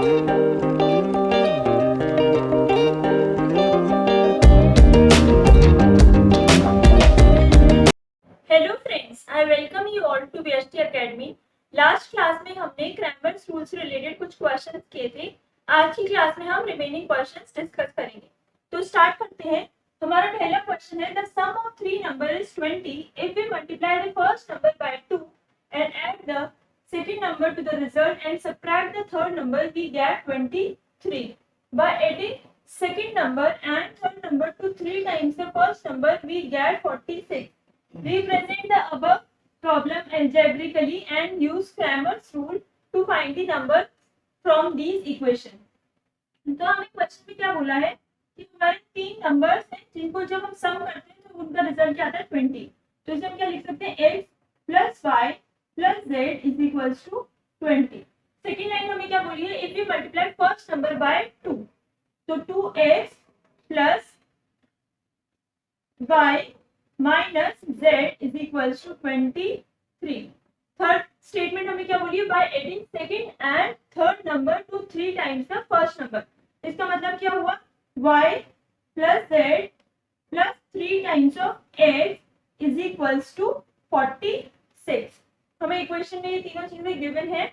Hello friends, I welcome you all to BST academy. Last class में हमने Cramer's rule से related कुछ questions किए थे। आज की क्लास में हम रिमेनिंग क्वेश्चंस डिस्कस करेंगे। तो स्टार्ट करते हैं। हमारा पहला क्वेश्चन है, the sum of three number is 20 if we multiply the first number by 2 and add the second number to the result and subtract the third number, we get 23. By adding second number and third number to 3 times the first number, we get 46. Represent the above problem algebraically and use Cramer's rule to find the number from these equations. तो हमें question में क्या बोला है कि हमारे तीन numbers हैं जिनको जब हम सम करते हैं तो उनका रिजल्ट क्या आता है 20। तो इसे हम क्या लिख सकते हैं, x plus y plus z is equals to 20। Second line हमें क्या बोली है, if you multiply first number by 2, तो 2x plus y minus z is equals to 23। Third statement हमें क्या बोली है, by adding second and third number to 3 times the first number. इसका मतलब क्या हुआ, y plus z plus 3 times of x is equals to 46। हमें equation में ये तीनों चीजें गिवन है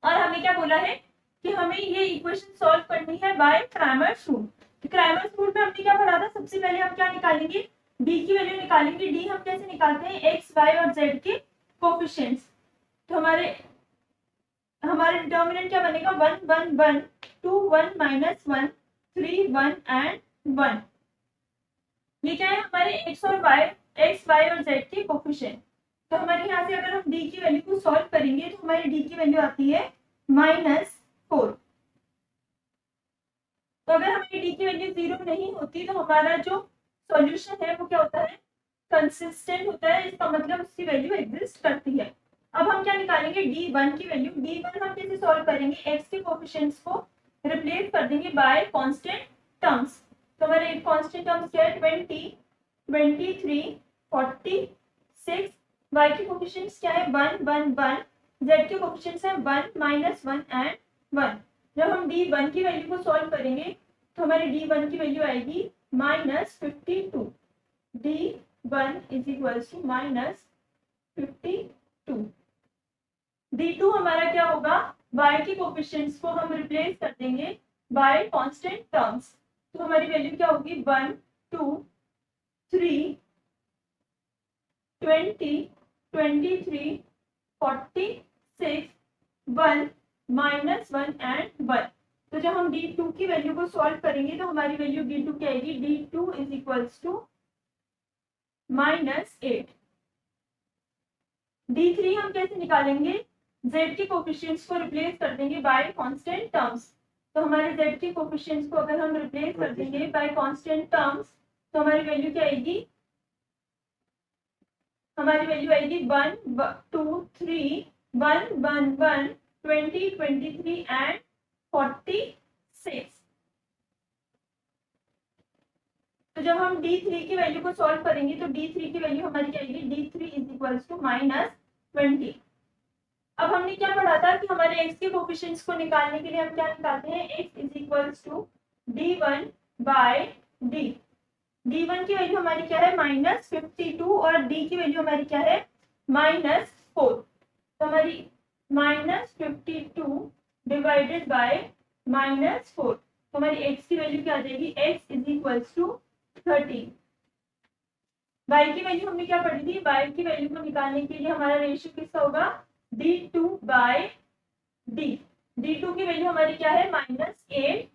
और हमें क्या बोला है कि हमें ये इक्वेशन सॉल्व करनी है बाय क्रैमर्स रूल। तो क्रैमर्स रूल में हमने क्या पढ़ा था, सबसे पहले हम क्या निकालेंगे, d की वैल्यू निकालेंगे। d हम कैसे निकालते हैं, x, y और z के कोफिशिएंट्स। तो हमारे डिटर्मिनेंट क्या बनेगा, 1 1 1 2 1 माइनस 1 3 1 एंड 1। ये क्या है, हमारे x और y और z के कोफिशिएंट। तो हमारे यहाँ से अगर हम d की वैल्यू को सॉल्व करेंगे तो हमारी d की वैल्यू आती है -4। तो अगर हमारी d की वैल्यू 0 नहीं होती तो हमारा जो सॉल्यूशन है वो क्या होता है, कंसिस्टेंट होता है। इसका मतलब उसकी वैल्यू एग्जिस्ट करती है। अब हम क्या निकालेंगे, d1 की वैल्यू। d1 हम कैसे सॉल्व करेंगे, x के कोफिशिएंट्स को रिप्लेस कर देंगे बाय कांस्टेंट टर्म्स। तो हमारे कांस्टेंट टर्म्स क्या है, 20 23 46। y के कोफिशिएंट्स क्या है, 1 1 1। z के कोफिशिएंट्स है 1 -1 एंड 1। जब हम d1 की वैल्यू को सॉल्व करेंगे तो हमारी d1 की वैल्यू आएगी -52। d1 is equals to -52। d2 हमारा क्या होगा, y के कोफिशिएंट्स को हम रिप्लेस कर देंगे बाय कांस्टेंट टर्म्स। तो हमारी वैल्यू क्या होगी, 1 2 3 20 23 46 1 -1 एंड 1। तो जब हम d2 की वैल्यू को सॉल्व करेंगे तो हमारी वैल्यू d2 क्या आएगी, d2 is equals to -8। d3 हम कैसे निकालेंगे, z के कोफिशिएंट्स को रिप्लेस कर देंगे बाय कांस्टेंट टर्म्स। तो हमारे z के कोफिशिएंट्स को अगर हम रिप्लेस कर देंगे बाय कांस्टेंट टर्म्स तो हमारी वैल्यू क्या आएगी, हमारी वैल्यू आएगी 1 2 3 1 1 1 20 23 एंड 46। तो जब हम d3 की वैल्यू को सॉल्व करेंगे तो d3 की वैल्यू हमारी क्या आएगी, d3 इज इक्वल्स टू -20। अब हमने क्या पढ़ा था कि हमारे x के कोफिशिएंट्स को निकालने के लिए हम क्या निकालते हैं, x is equals to d1 by d। d1 की वैल्यू हमारी क्या है, -52 और d की वैल्यू हमारी क्या है, -4। तो हमारी -52 डिवाइडेड बाय -4। तो हमारी x की वैल्यू क्या आ जाएगी, x is equals to 13। y की वैल्यू हमने क्या पढ़ी थी, y की वैल्यू को निकालने के लिए हमारा रेशियो किसका होगा, d2 बाय d। d2 की वैल्यू हमारी क्या है, -8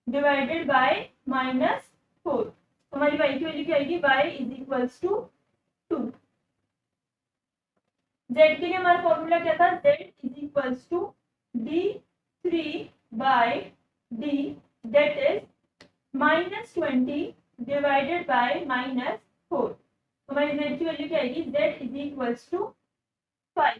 डिवाइडेड बाय -4। हमारी y की वैल्यू क्या आएगी, y is equals to 2। z के लिए हमारा फॉर्मूला क्या था, z is equals to d3 by d, that is -20 divided by -4। हमारी z की वैल्यू क्या आएगी, z इज इक्वल्स टू 5।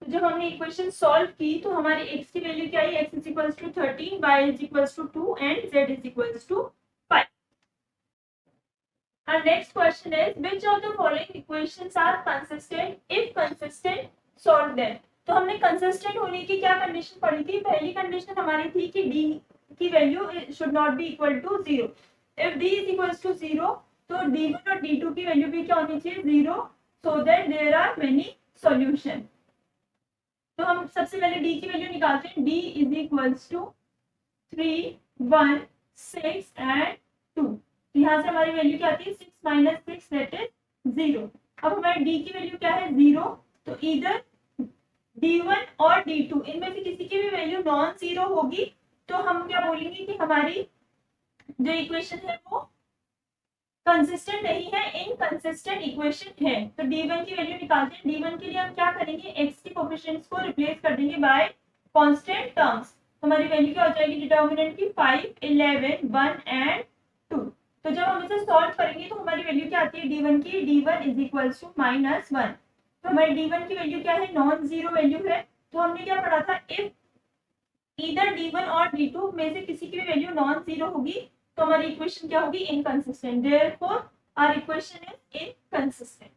तो जब हमने इक्वेशन सॉल्व की तो हमारी x की वैल्यू क्या आई, x is equals to 13, y is equals to 2 and z is equals to 5। Our next question is, which of the following equations are consistent? If consistent, solve them. तो हमने consistent होने की क्या condition पढ़ी थी? पहली कंडीशन हमारी थी कि डी की value should not be equal to 0। If D is equal to 0 तो d1 और d2 की वैल्यू भी क्या होनी चाहिए? 0, so that there are many solution. तो हम सबसे पहले d की वैल्यू निकालते हैं। d is equals to 3, 1, 6 and 2। तो यहाँ से हमारी वैल्यू क्या आती है? 6 माइनस 6 दैट इज 0। अब हमारी d की वैल्यू क्या है? 0। तो इधर d1 और d2 इनमें से किसी की भी वैल्यू नॉन जीरो होगी तो हम क्या बोलेंगे कि हमारी जो इक्वेशन है वो कंसिस्टेंट नहीं है, इनकंसिस्टेंट इक्वेशन है। तो d1 की वैल्यू निकालते हैं। d1 के लिए हम क्या करेंगे? x के कोएफिशिएंट्स को रिप्लेस कर देंगे बाय कांस्टेंट टर्म्स। हमारी वैल्यू क्या हो जाएगी डिटर्मिनेंट की? 5, 11, 1 एंड 2। तो जब हम इसे सॉल्व करेंगे तो हमारी वैल्यू क्या आती है d1 की? d1 is equals to -1। तो हमारी d1 की वैल्यू क्या है? नॉन जीरो वैल्यू है। तो हमने क्या पढ़ा था? इफ इधर d1 और d2 में से किसी की भी वैल्यू नॉन जीरो होगी तो हमारी इक्वेशन क्या होगी? Inconsistent. Therefore our equation is inconsistent.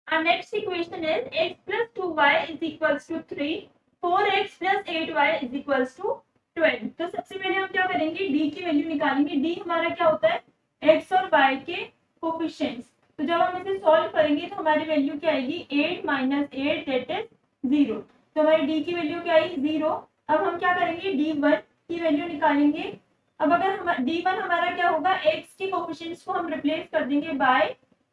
Our next equation is x plus 2y is equals to 3, 4x plus 8y is equals to 12। तो सबसे पहले हम क्या करेंगे? d की वैल्यू निकालेंगे। d हमारा क्या होता है? x और y के कोफिशिएंट्स। तो जब हम इसे सॉल्व करेंगे तो हमारी वैल्यू क्या आएगी? 8 माइनस 8 दैट इज 0। तो हमारी d की वैल्यू क्या आई? 0। अब हम क्या करेंगे? d1 की वैल्यू निकालेंगे। अब अगर हम d1 हमारा क्या होगा? x के कोफिशिएंट्स को हम रिप्लेस कर देंगे बाय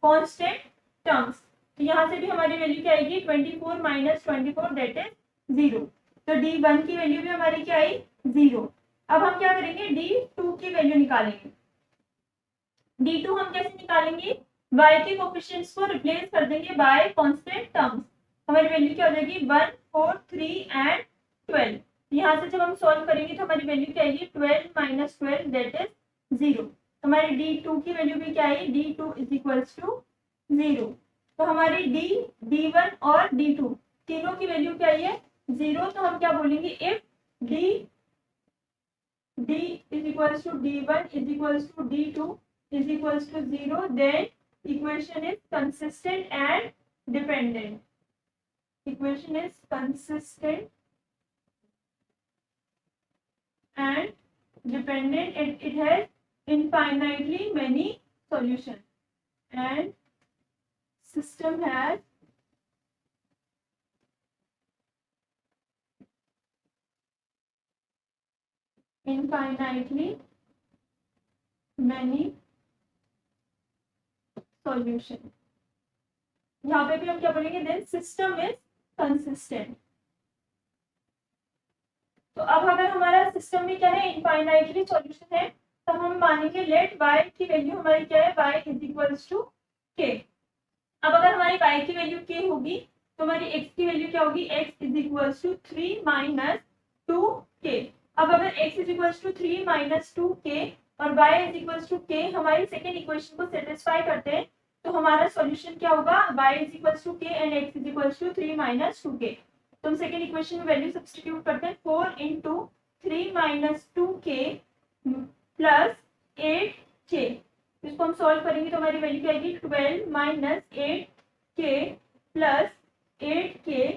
कांस्टेंट टर्म्स। तो यहाँ से भी हमारी वैल्यू क्या आएगी? 24 माइनस 24 दैट इज 0। तो d1 की वैल्यू भी हमारी क्या आई? 0। अब हम क्या करेंगे? d2 की वैल्यू निकालेंगे। d2 हम कैसे निकालेंगे? y के कोफिशिएंट्स को रिप्लेस कर देंगे बाय कांस्टेंट टर्म्स। हमारी वैल्यू क्या हो जाएगी? 1, 4, 3 एंड 12। यहाँ से जब हम सॉल्व करेंगे तो हमारी वैल्यू क्या आएगी? 12 माइनस 12 दैट इज 0। हमारी d2 की वैल्यू भी क्या आई? d2 is equals to 0। तो हमारी d1 और d2 तीनों की वैल्यू क्या है? 0। तो हम क्या बोलेंगे? If d is equals to d1 is equals to d2 is equals to 0, then equation is consistent and dependent. Equation is consistent and dependent. It has infinitely many solutions and system has infinitely many solutions. यहाँ पे भी हम क्या बोलेंगे? then system is consistent. तो अब अगर हमारा सिस्टम में क्या है? इनफाइनाइटली सॉल्यूशन है तो हम मानेंगे लेट y की वैल्यू हमारी क्या है? y is equals to k। अब अगर हमारी y की वैल्यू k होगी तो हमारी x की वैल्यू क्या होगी? x is equals to 3 minus 2k। अब अगर x is equals to 3 minus 2k और y is equals to k हमारी सेकेंड इक्वेशन को सेटिस्फाई करते हैं तो हमारा सॉल्यूशन क्या होगा? y is equals to k and x is equals to 3 minus 2k। तो हम सेकेंड इक्वेशन में वैल्यू सब्स्टिट्यूट करते हैं। 4 into 3 minus 2k plus 8k। इसको हम सॉल्व करेंगे तो हमारी वैल्यू क्या आएगी? 12 माइनस 8k प्लस 8k।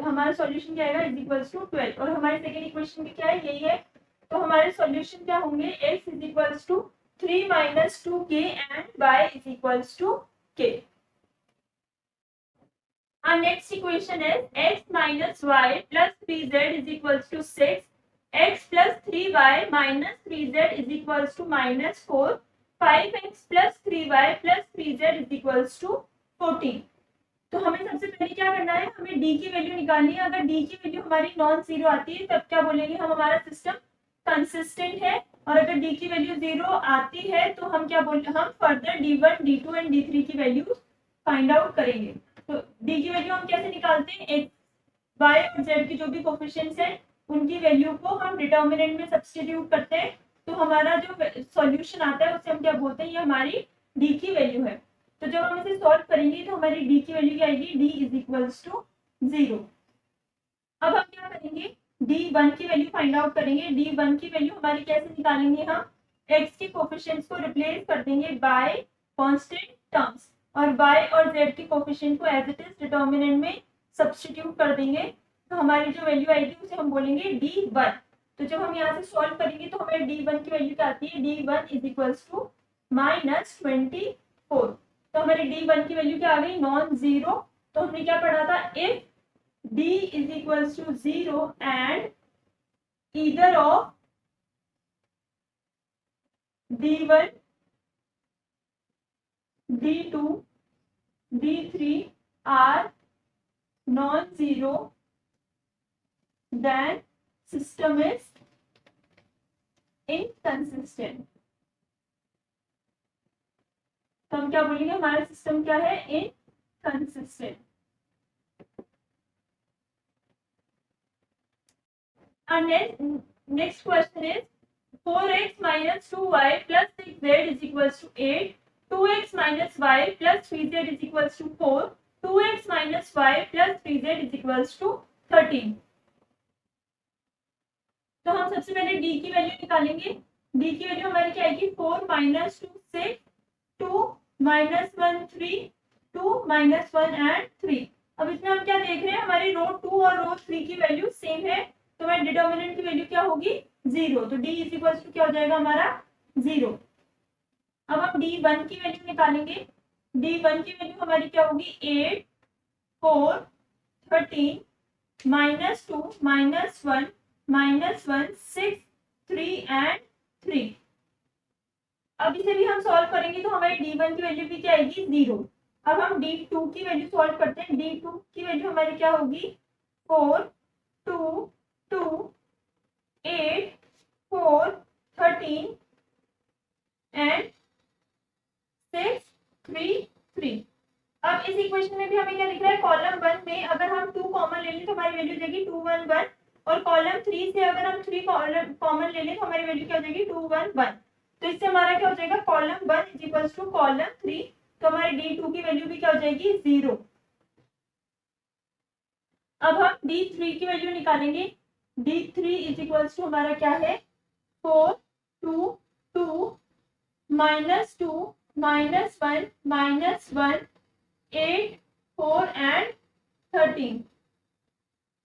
हमारा सॉल्यूशन क्या आएगा? Is equals to 12। और हमारे सेकेंड इक्वेशन में क्या है? यही है। तो हमारे सॉल्यूशन क्या होंगे? x is equals to 3 minus 2k and y is equals to k। Our next equation is x minus y plus 3z is equals to 6. X plus 3y minus 3z is equals to minus 4. 5x plus 3y plus 3z is equals to 14. तो हमें सबसे पहले क्या करना है? हमें d की value निकालनी है। अगर d की वैल्यू हमारी नॉन जीरो आती है तब क्या बोलेंगे? हम हमारा सिस्टम कंसिस्टेंट है। और अगर d की वैल्यू 0 आती है तो हम क्या बोल हम further d1, d2 and d3 की वैल्यू फाइंड आउट करेंगे। तो d की वैल्यू हम कैसे निकालते हैं? x, y और z की जो भी कोफिशिएंट्स हैं उनकी वैल्यू को हम डिटर्मिनेंट में सब्स्टिट्यूट करते हैं तो हमारा जो सॉल्यूशन आता है उसे हम क्या बोलते हैं? ये हमारी d की वैल्यू है। तो जब हम इसे सॉल्व करेंगे तो हमारी d की वैल्यू क्या आएगी? d is equals to 0। अब हम क्या करेंगे? d1 की वैल्यू फाइंड आउट करेंगे। d1 की वैल्यू हमारी कैसे निकालेंगे? हम x के कोफिशिएंट्स को रिप्लेस कर देंगे बाय कांस्टेंट टर्म्स। और y और z के कोफिशिएंट को एज इट इज डिटर्मिनेंट में सब्स्टिट्यूट कर देंगे, तो हमारी जो वैल्यू आएगी उसे हम बोलेंगे d1। तो जब हम यहाँ से सॉल्व करेंगे तो हमें d1 की वैल्यू क्या आती है, d1 इज इक्वल्स टू -24। तो हमारी d1 की वैल्यू क्या आ गई, नॉन जीरो। तो हमने क्या पढ़ा था, if d is equals to 0 and either of d1, d2, d3 are non-zero, then system is inconsistent। तो हम क्या बोलेंगे, हमारा सिस्टम क्या है, inconsistent. Next question is 4x minus 2y plus 6z is equals to 8, 2x minus y plus 3z is equals to 4, 2x minus y plus 3z is equals to 13। तो हम सबसे पहले d की वैल्यू निकालेंगे। d की value हमारी क्या आएगी, 4 minus 2 6, 2 minus 1 3, 2 minus 1 and 3। अब इसमें हम क्या देख रहे हैं, हमारी रो 2 और रो 3 की वैल्यू सेम है, तो हमारी डिटर्मिनेंट की वैल्यू क्या होगी, 0। तो d इज इक्वल टू क्या हो जाएगा हमारा, 0। अब हम d1 की वैल्यू निकालेंगे। d1 की वैल्यू हमारी क्या होगी, 8 4 13 -2 -1 -1 6 3 and 3। अब इसे भी हम सॉल्व करेंगे तो हमारी d1 की वैल्यू भी क्या आएगी, 0। अब हम d2 की वैल्यू सॉल्व करते हैं। d2 की वैल्यू हमारी क्या होगी, 4 2 2 8 4 13 एंड 6 3 3। अब इस इक्वेशन में भी हमें क्या दिख रहा है, कॉलम 1 में अगर हम 2 कॉमन ले लें तो हमारी वैल्यू जाएगी 2 1 1, और कॉलम 3 से अगर हम 3 कॉमन ले लें तो हमारी वैल्यू क्या हो जाएगी, 2 1 1। तो इससे हमारा क्या हो जाएगा, column 1 is equals to column 3। तो हमारे d2 की वैल्यू भी क्या हो जाएगी, 0। अब हम d3 की वैल्यू निकालेंगे। d3 इज इक्वल्स टू हमारा क्या है, 4 2 2 -2 -1 -1 8 4 and 13।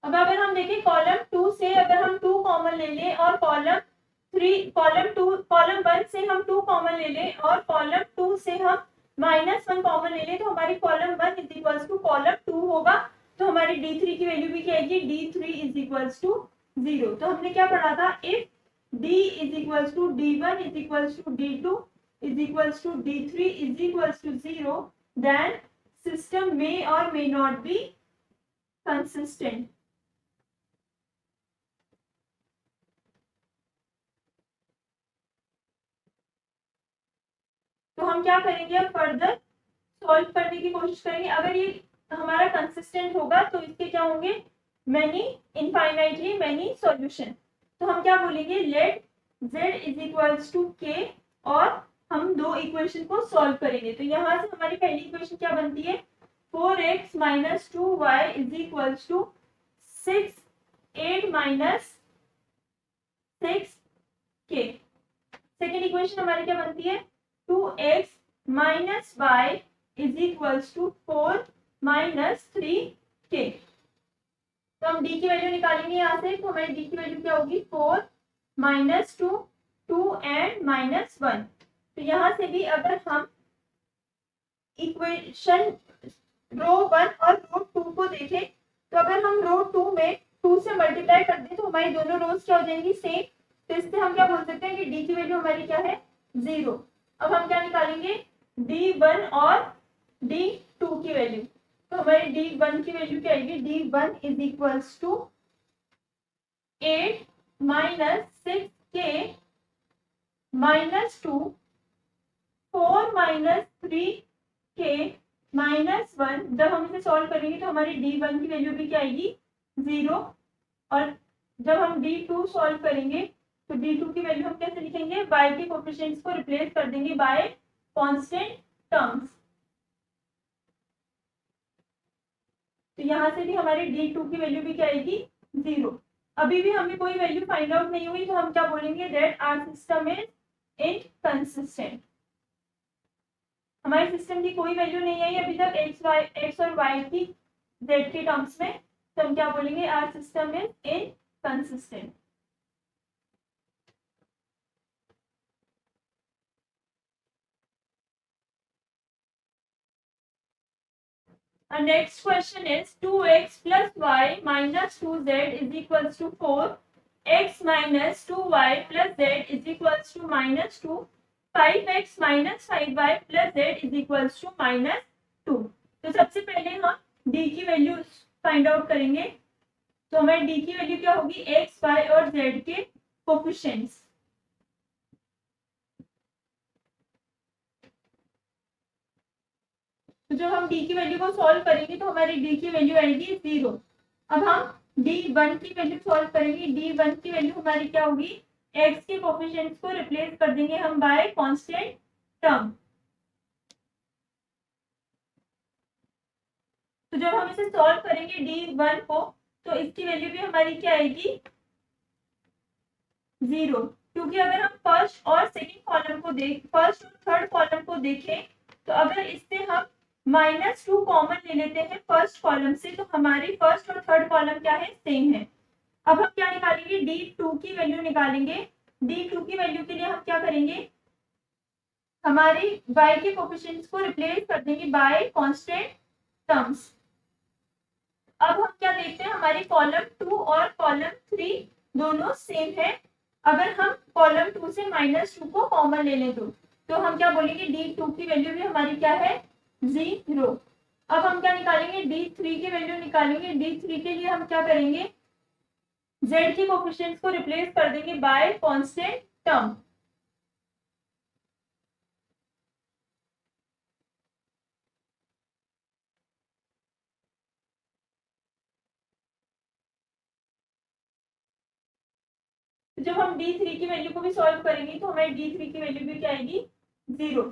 अब अगर हम देखें कॉलम 2 से अगर हम 2 कॉमन ले लें और कॉलम 1 से हम 2 कॉमन ले लें और कॉलम 2 से हम -1 कॉमन ले लें तो हमारी column 1 is equals to column 2 होगा। तो हमारी d3 की वैल्यू भी क्या आएगी, d3 इज इक्वल्स टू 0। तो हमने क्या पढ़ा था, if d is equals to d1 is equals to d2 is equals to d3 is equals to 0, then system may or may not be consistent। तो हम क्या करेंगे, अब फर्दर सॉल्व करने की कोशिश करेंगे। अगर ये हमारा कंसिस्टेंट होगा तो इसके क्या होंगे, मैनी इनफाइनाइटली मैनी सॉल्यूशन। तो हम क्या बोलेंगे, let z is equals to k, और हम दो इक्वेशन को सॉल्व करेंगे। तो यहाँ से हमारी पहली इक्वेशन क्या बनती है, 4x minus 2y is equals to 6 8 minus 6k। Second equation हमारी क्या बनती है, 2x minus y is equals to 4 minus 3k। तो हम d की वैल्यू निकालेंगे यहाँ से। तो हमारी d की वैल्यू क्या होगी, 4 minus 2 2 and -1। तो यहाँ से भी अगर हम इक्वेशन रो 1 और रो 2 को देखें तो अगर हम रो 2 में 2 से मल्टीप्लाई कर दें तो हमारी दोनों रोज क्या हो जाएंगी, सेम। तो इससे हम क्या बोल सकते हैं कि d की वैल्यू हमारी क्या है, 0। अब हम क्या निकालेंगे, d1 और d2 की वैल्यू। तो हमारी d1 की वैल्यू क्या आएगी, d1 is equals to 8 minus 6k -2 4 minus 3k -1। जब हम इसे सॉल्व करेंगे तो हमारी d1 की वैल्यू भी क्या आएगी, 0। और जब हम d2 सॉल्व करेंगे तो d2 की वैल्यू हम कैसे लिखेंगे, y के कोएफिशिएंट्स को रिप्लेस कर देंगे बाय कांस्टेंट टर्म्स। तो यहाँ से भी हमारी d2 की वैल्यू भी क्या आएगी, 0। अभी भी हमें कोई वैल्यू फाइंड आउट नहीं हुई तो हम क्या बोलेंगे, that our system is inconsistent. हमारे सिस्टम की कोई वैल्यू नहीं आई अभी तक एक्स और वाई की जेड के टर्म्स में, तो हम क्या बोलेंगे, our system is inconsistent. Our next question is 2x plus y minus 2z is equals to 4. X minus 2y plus z is equals to minus 2. 5x minus 5y plus z is equals to minus 2. तो सबसे पहले हम d की value find out करेंगे। तो हमारी d की value क्या होगी, x, y और z के कोफिशिएंट्स। तो जब हम d की वैल्यू को सॉल्व करेंगे तो हमारी d की वैल्यू आएगी 0। अब हम d1 की वैल्यू सॉल्व करेंगे। d1 की वैल्यू हमारी क्या होगी, x के कोफिशिएंट्स को रिप्लेस कर देंगे हम बाय कांस्टेंट टर्म। तो जब हम इसे सॉल्व करेंगे d1 को, तो इसकी वैल्यू भी हमारी क्या आएगी, 0। क्योंकि अगर हम फर्स्ट और थर्ड कॉलम को देखें, तो अगर इससे हम -2 कॉमन ले लेते हैं फर्स्ट कॉलम से, तो हमारी फर्स्ट और थर्ड कॉलम क्या है, सेम है। अब हम क्या निकालेंगे, d2 की वैल्यू निकालेंगे। d2 की वैल्यू के लिए हम क्या करेंगे, हमारी y के कोफिशिएंट्स को रिप्लेस कर देंगे बाय कांस्टेंट टर्म्स। अब हम क्या देखते हैं, हमारी कॉलम 2 और कॉलम 3 दोनों सेम है। अगर हम कॉलम 2 से -2 को कॉमन ले लें तो हम क्या बोलेंगे, d2 की वैल्यू भी हमारी क्या है, 0। अब हम क्या निकालेंगे, d3 की वैल्यू निकालेंगे। d3 के लिए हम क्या करेंगे, z के कोफिशिएंट्स को रिप्लेस कर देंगे बाय कांस्टेंट टर्म। जब हम d3 की वैल्यू को भी सॉल्व करेंगे तो हमारी d3 की वैल्यू भी क्या आएगी, 0।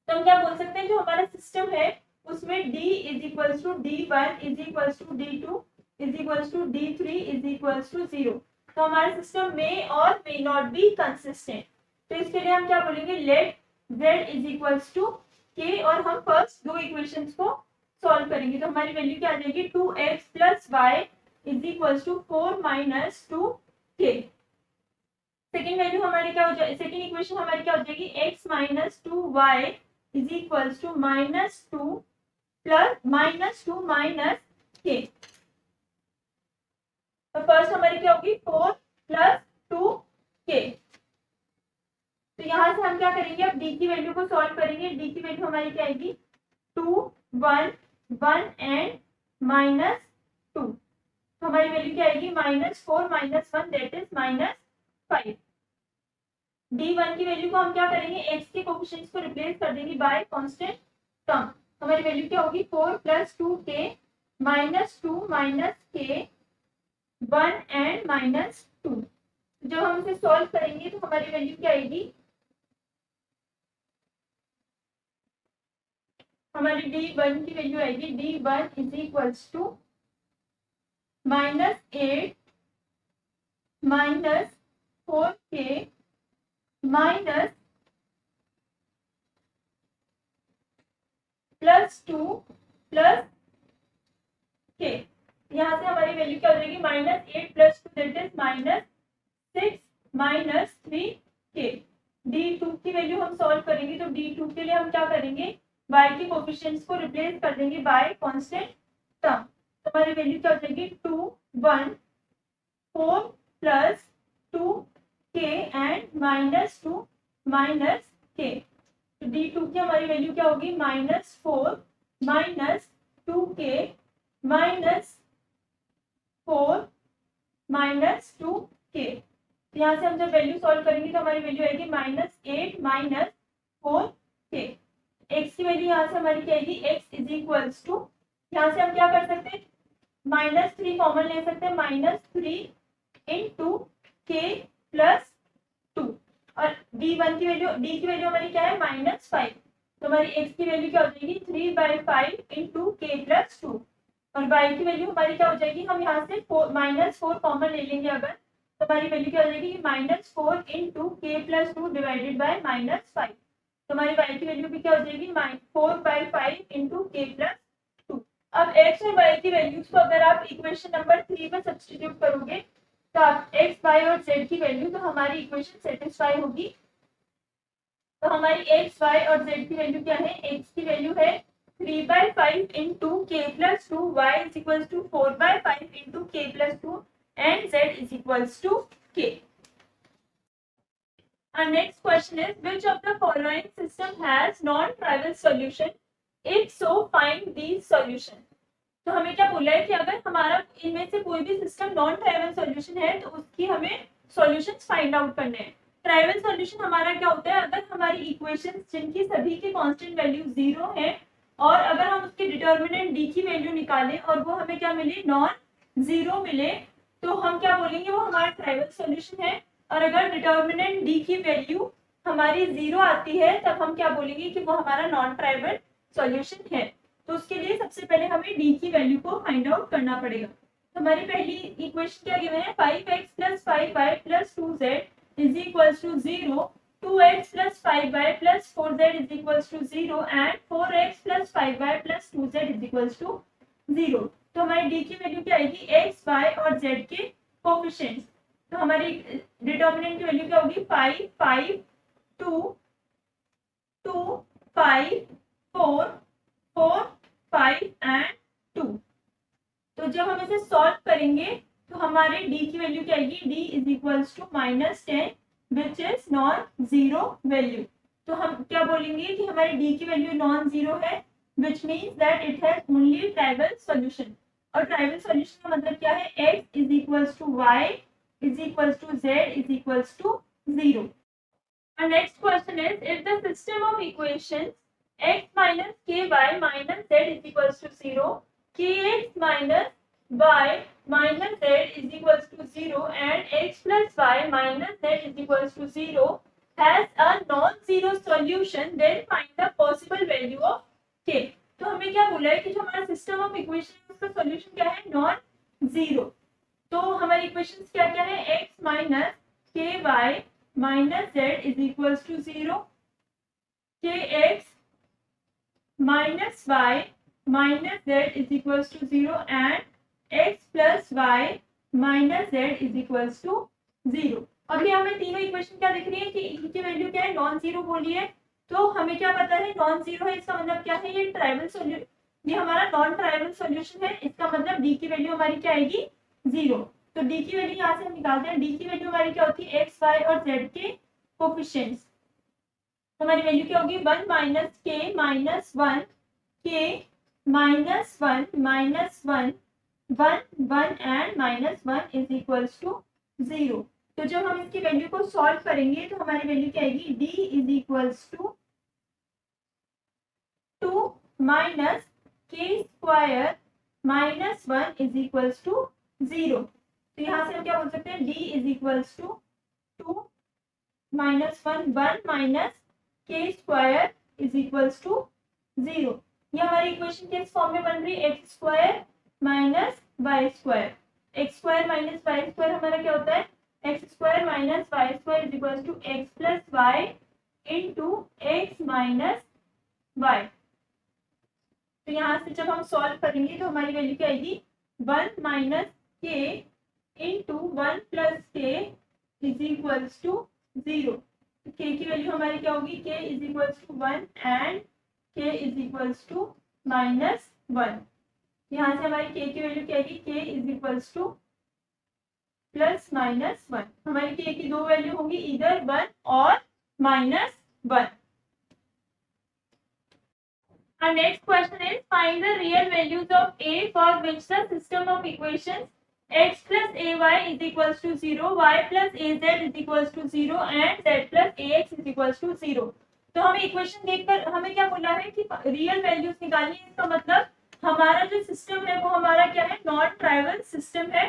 तो हम क्या बोल सकते हैं, जो हमारा सिस्टम है उसमें d is equals to d1 is equals to d2 is equals to d3 is equals to 0। तो हमारा सिस्टम में और मे नॉट बी कंसिस्टेंट। तो इसके लिए हम क्या बोलेंगे, let z is equals to k, और हम फर्स्ट दो इक्वेशंस को सॉल्व करेंगे। तो हमारी वैल्यू क्या आ जाएगी, 2x plus y is equals to 4 minus 2k। Second value हमारी क्या हो जाएगी, सेकेंड इक्वेशन हमारी क्या हो जाएगी, x minus 2y is equals to -2 plus -2 minus k। तो फर्स्ट हमारी क्या होगी, 4 प्लस 2k। तो यहां से हम क्या करेंगे, अब d की वैल्यू को सॉल्व करेंगे। d की वैल्यू हमारी क्या आएगी, 2 1 1 एंड -2। तो हमारी वैल्यू क्या आएगी, -4 -1 दैट इज -5। d1 की वैल्यू को हम क्या करेंगे, x के कोफिशिएंट्स को रिप्लेस कर देंगे बाय कांस्टेंट टर्म। हमारी वैल्यू क्या होगी, 4 plus 2k -2 minus k 1 and -2। जब हम इसे सॉल्व करेंगे तो हमारी वैल्यू क्या आएगी, हमारी d1 की वैल्यू आएगी, d1 is equals to -8 -4k +2 plus k। यहाँ से हमारी वैल्यू क्या हो जाएगी, -8 + 2 दैट इज -6 -3k। d2 की वैल्यू हम सॉल्व करेंगे, तो d2 के लिए हम क्या करेंगे, y के कोफिशिएंट्स को रिप्लेस कर देंगे बाय कांस्टेंट टर्म। तो हमारी वैल्यू क्या हो जाएगी, 2 1 4 प्लस 2k एंड -2 -k। तो d2 की हमारी वैल्यू क्या होगी, -4 -2k -4 -2k। यहाँ से हम जब वैल्यू सॉल्व करेंगे तो हमारी वैल्यू आएगी -8 -4k। x की वैल्यू यहाँ से हमारी क्या आएगी, x इज इक्वल्स टू, यहाँ से हम क्या कर सकते हैं, -3 कॉमन ले सकते हैं, -3 इंटू k प्लस 2। और d1 की वैल्यू, d की वैल्यू हमारी क्या है, -5। तो हमारी x की वैल्यू क्या हो जाएगी, 3/5 इंटू k प्लस 2। और y की वैल्यू हमारी क्या हो जाएगी, हम यहाँ से -4 कॉमन ले लेंगे अगर, तो हमारी वैल्यू क्या हो जाएगी, -4 into k plus 2 divided by -5। तो हमारी y की वैल्यू भी क्या हो जाएगी 4/5 इंटू के प्लस 2। अब x और y की वैल्यूज को अगर आप इक्वेशन नंबर 3 में सब्स्टिट्यूट करोगे तो आप x, y और z की वैल्यू, तो हमारी इक्वेशन सेटिस्फाई होगी। तो हमारी x, y और z की वैल्यू क्या है, x की वैल्यू है 3/5 into k plus 2, y is equal to 4/5 into k plus 2 and z is equals to k. Our next question is, which of the following system has non-trivial solution? If so, find these solution. तो हमें क्या बोला है कि अगर हमारा इनमें से कोई भी सिस्टम नॉन ट्राइवल सॉल्यूशन है तो उसकी हमें सॉल्यूशंस फाइंड आउट करने हैं। ट्राइवल सॉल्यूशन हमारा क्या होता है, अगर हमारी इक्वेशंस जिनकी सभी की कांस्टेंट वैल्यू 0 है और अगर हम उसके डिटर्मिनेंट डी की वैल्यू निकालें और वो हमें क्या मिले, नॉन जीरो मिले, तो हम क्या बोलेंगे, वो हमारा ट्राइवल सॉल्यूशन है। और अगर डिटर्मिनेंट डी की वैल्यू हमारी 0 आती है तब हम क्या बोलेंगे कि वो हमारा नॉन ट्राइवल सॉल्यूशन है। तो उसके लिए सबसे पहले हमें डी की वैल्यू को फाइंड आउट करना पड़ेगा। तो हमारी पहली इक्वेशन क्या गिवन है, 5x plus 5y plus 2z is equals to 0, 2x plus 5y plus 4z is equals to 0 and 4x plus 5y plus 2z is equals to 0। तो हमारी डी की वैल्यू क्या आएगी, x, y और z के coefficients. तो हमारी determinant की वैल्यू क्या होगी, 5, 5, 2, 2, 5, 4, 4, 5 एंड 2। तो जब हम इसे सॉल्व करेंगे तो हमारे d की वैल्यू क्या आएगी, d is equals to -10 which is non zero value. तो हम क्या बोलेंगे कि हमारी d की वैल्यू नॉन जीरो है, which means that it has only trivial solution. और ट्राइवल सॉल्यूशन का मतलब क्या है, x is equals to y is equals to z is equals to 0। Our next question is, if the system of equations x minus ky minus z is equals to 0, kx minus y minus z is equals to 0 and x plus y minus z is equals to 0 has a non-zero solution, then find the possible value of k. तो हमें क्या बोला है कि जो हमारा system of equation है उसका सॉल्यूशन क्या है, नॉन जीरो। तो हमारी इक्वेशंस क्या क्या है, x minus k y minus z is equals to 0, kx minus y minus z is equals to 0 and x plus y minus z is equals to 0। अभी हमें तीनों इक्वेशन क्या दिख रही है कि इनकी वैल्यू क्या है, नॉन जीरो बोली है। तो हमें क्या पता है, नॉन जीरो है, इसका मतलब क्या है, ये ट्राइवल सॉल्यूशन, ये हमारा नॉन ट्राइवल सॉल्यूशन है। इसका मतलब डी की वैल्यू हमारी क्या आएगी, 0। तो डी की वैल्यू यहाँ से हम निकालते हैं। डी की वैल्यू हमारी क्या होती है, एक्स, वाई और जेड के कोएफिशिएंट्स। हमारी वैल्यू क्या होगी, 1 minus k minus 1, k minus 1 minus 1, 1 1 and minus 1 is equals to 0। तो जब हम इसकी वैल्यू को सॉल्व करेंगे तो हमारी वैल्यू क्या आएगी, D is equals to 2 minus k square minus 1 is equals to 0। तो यहाँ से हम क्या बोल सकते हैं, d is equals to 2 minus 1, 1 minus k square is equals to 0। ये हमारी इक्वेशन किस फॉर्म में बन रही है, x square minus y square. X square minus y square हमारा क्या होता है, x square minus y square is equals to x plus y into x minus y. तो यहाँ से जब हम सॉल्व करेंगे तो हमारी वैल्यू क्या आएगी, 1 माइनस के इंटू 1 प्लस के इज इक्वल्स टू 0। के की वैल्यू हमारी क्या होगी, के इज इक्वल्स टू 1 एंड के इज इक्वल्स टू माइनस 1। यहाँ से हमारी के की वैल्यू क्या आएगी, के is equals two plus minus 1। हमारी के की दो वैल्यू होंगी, इधर 1 और minus 1। Our next question is, find the real values of a for which the system of equations x plus ay is equals to 0, y plus az is equals to 0 and z plus ax is equals to 0। तो हमें equation देखकर हमें क्या बोला है कि real values निकालनी है। इसका मतलब हमारा जो सिस्टम है वो हमारा क्या है, नॉन ट्राइवल सिस्टम है।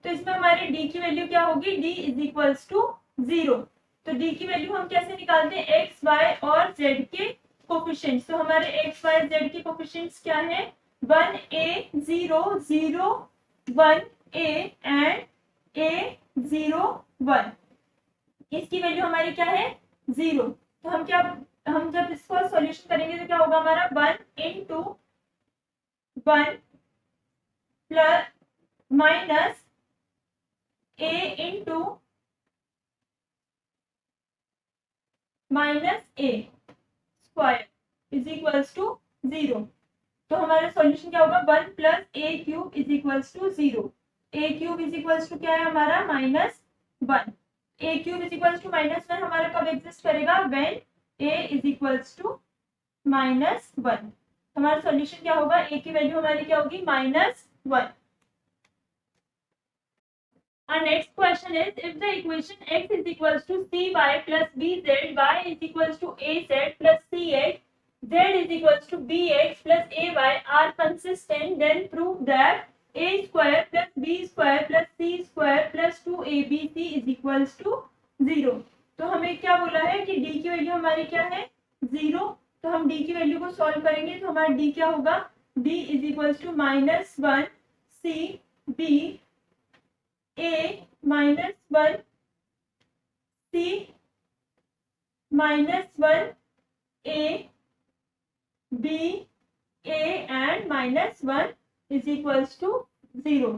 तो इसमें हमारी डी की वैल्यू क्या होगी, डी इज इक्वल्स टू 0। तो डी की वैल्यू हम कैसे निकालते हैं, एक्स, वाई और जेड के कोएफिशिएंट्स। तो हमारे एक्स, वाई, जेड के कोएफिशिएंट्स क्या है, 1a 0 0 1a एंड a 0 1। इसकी वैल्यू हमारी क्या है, 0। तो हम क्या हम जब इसको सॉल्यूशन करेंगे तो क्या होगा हमारा 1 into 1 plus minus a into minus a square is equals to 0। तो हमारा सॉल्यूशन क्या होगा 1 plus a cube is equals to 0। a cube is equals to क्या है हमारा -1। a cube is equals to -1 हमारा कब एग्जिस्ट करेगा when a is equals to -1। हमारा सॉल्यूशन क्या होगा a की वैल्यू हमारी क्या होगी -1। Our next question is, if the equation x is equals to cy plus bz, y is equals to az plus cx, z is equals to bx plus ay are consistent, then prove that a square plus b square plus c square plus 2abc is equals to 0। तो हमें क्या बोला है कि d की value हमारी क्या है 0। तो हम d की वैल्यू को सॉल्व करेंगे तो हमारा d क्या होगा d is equals to -1 c b a -1 c -1 a b a and -1 is equals to 0।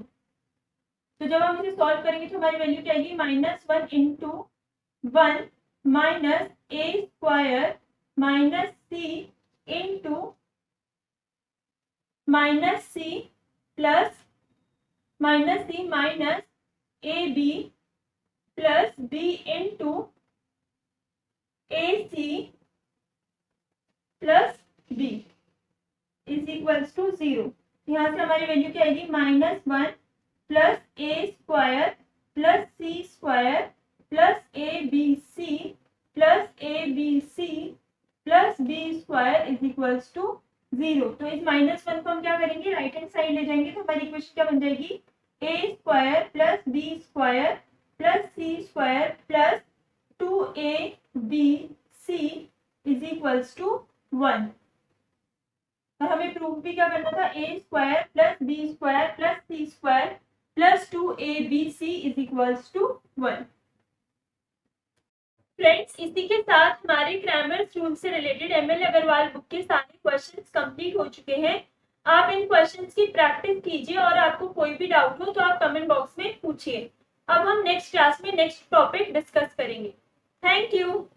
तो जब हम इसे सॉल्व करेंगे तो हमारी वैल्यू क्या आएगी -1 into 1 minus a square minus c into minus c plus minus c minus a b plus b into a c plus b is equals to 0। यहाँ से हमारी वैल्यू क्या आएगी -1 plus a square plus c square plus a b c plus a b c plus b square is equals to 0। तो इस -1 को हम क्या करेंगे राइट हैंड साइड ले जाएंगे तो हमारी इक्वेशन क्या बन जाएगी a square plus b square plus c square plus 2abc is equals to 1। और हमें प्रूफ भी क्या करना था a square plus b square plus c square plus 2abc is equals to 1। Friends, इसी के साथ हमारे क्रैमर्स रूल से रिलेटेड ML अग्रवाल बुक के सारे क्वेश्चंस कंप्लीट हो चुके हैं। आप इन क्वेश्चंस की प्रैक्टिस कीजिए और आपको कोई भी डाउट हो तो आप कमेंट बॉक्स में पूछिए। अब हम नेक्स्ट क्लास में नेक्स्ट टॉपिक डिस्कस करेंगे। Thank you.